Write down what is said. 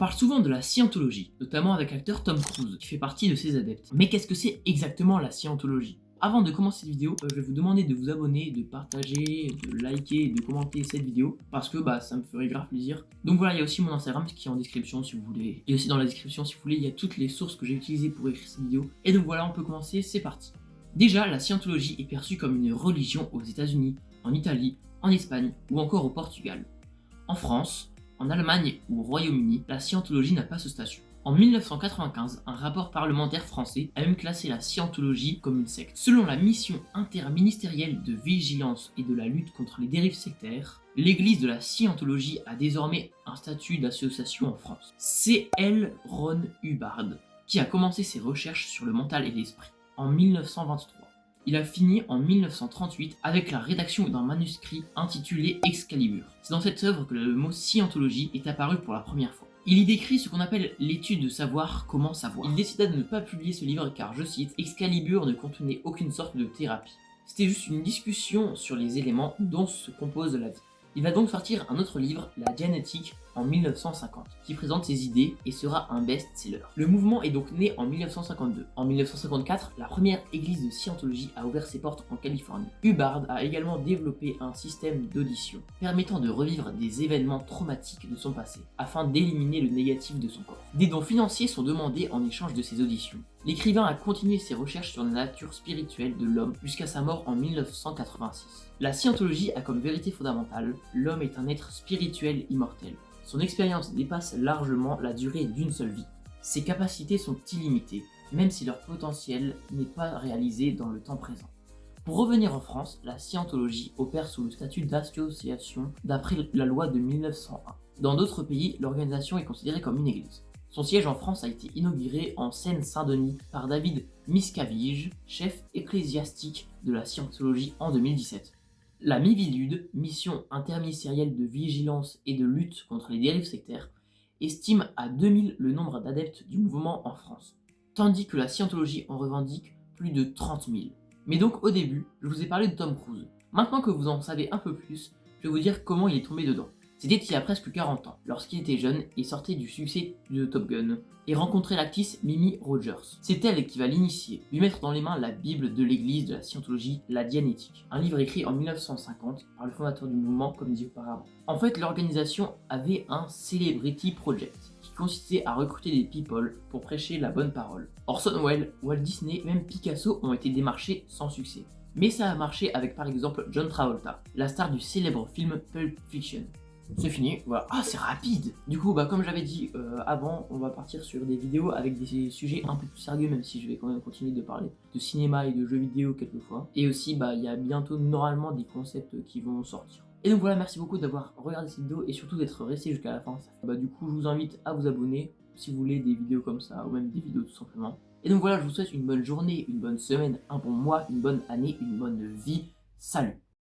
parle souvent de la scientologie, notamment avec l'acteur Tom Cruise, qui fait partie de ses adeptes. Mais qu'est-ce que c'est exactement la scientologie? Avant de commencer cette vidéo, je vais vous demander de vous abonner, de partager, de liker et de commenter cette vidéo, parce que ça me ferait grave plaisir. Donc voilà, il y a aussi mon Instagram qui est en description si vous voulez. Et aussi dans la description si vous voulez, il y a toutes les sources que j'ai utilisées pour écrire cette vidéo. Et donc voilà, on peut commencer, c'est parti. Déjà, la scientologie est perçue comme une religion aux États-Unis, en Italie, en Espagne ou encore au Portugal. En France, en Allemagne ou au Royaume-Uni, la scientologie n'a pas ce statut. En 1995, un rapport parlementaire français a même classé la scientologie comme une secte. Selon la mission interministérielle de vigilance et de la lutte contre les dérives sectaires, l'église de la scientologie a désormais un statut d'association en France. C'est L. Ron Hubbard qui a commencé ses recherches sur le mental et l'esprit en 1923. Il a fini en 1938 avec la rédaction d'un manuscrit intitulé Excalibur. C'est dans cette œuvre que le mot scientologie est apparu pour la première fois. Il y décrit ce qu'on appelle l'étude de savoir comment savoir. Il décida de ne pas publier ce livre car, je cite, Excalibur ne contenait aucune sorte de thérapie. C'était juste une discussion sur les éléments dont se compose la vie. Il va donc sortir un autre livre, La Dianétique, en 1950, qui présente ses idées et sera un best-seller. Le mouvement est donc né en 1952. En 1954, la première église de scientologie a ouvert ses portes en Californie. Hubbard a également développé un système d'audition, permettant de revivre des événements traumatiques de son passé, afin d'éliminer le négatif de son corps. Des dons financiers sont demandés en échange de ces auditions. L'écrivain a continué ses recherches sur la nature spirituelle de l'homme jusqu'à sa mort en 1986. La scientologie a comme vérité fondamentale, l'homme est un être spirituel immortel. Son expérience dépasse largement la durée d'une seule vie. Ses capacités sont illimitées, même si leur potentiel n'est pas réalisé dans le temps présent. Pour revenir en France, la scientologie opère sous le statut d'association d'après la loi de 1901. Dans d'autres pays, l'organisation est considérée comme une église. Son siège en France a été inauguré en Seine-Saint-Denis par David Miscavige, chef ecclésiastique de la scientologie en 2017. La Miviludes, mission interministérielle de vigilance et de lutte contre les dérives sectaires, estime à 2000 le nombre d'adeptes du mouvement en France, tandis que la scientologie en revendique plus de 30 000. Mais donc au début, je vous ai parlé de Tom Cruise. Maintenant que vous en savez un peu plus, je vais vous dire comment il est tombé dedans. C'était il y a presque 40 ans, lorsqu'il était jeune et sortait du succès de Top Gun, et rencontrait l'actrice Mimi Rogers. C'est elle qui va l'initier, lui mettre dans les mains la Bible de l'église de la scientologie, La Dianétique, un livre écrit en 1950 par le fondateur du mouvement, comme dit auparavant. En fait, l'organisation avait un Celebrity Project, qui consistait à recruter des people pour prêcher la bonne parole. Orson Welles, Walt Disney, même Picasso ont été démarchés sans succès. Mais ça a marché avec par exemple John Travolta, la star du célèbre film Pulp Fiction. C'est fini, voilà. Ah, c'est rapide! Du coup, comme j'avais dit avant, on va partir sur des vidéos avec des sujets un peu plus sérieux, même si je vais quand même continuer de parler de cinéma et de jeux vidéo quelquefois. Et aussi, il y a bientôt normalement des concepts qui vont sortir. Et donc voilà, merci beaucoup d'avoir regardé cette vidéo et surtout d'être resté jusqu'à la fin. Du coup, je vous invite à vous abonner si vous voulez des vidéos comme ça, ou même des vidéos tout simplement. Et donc voilà, je vous souhaite une bonne journée, une bonne semaine, un bon mois, une bonne année, une bonne vie. Salut!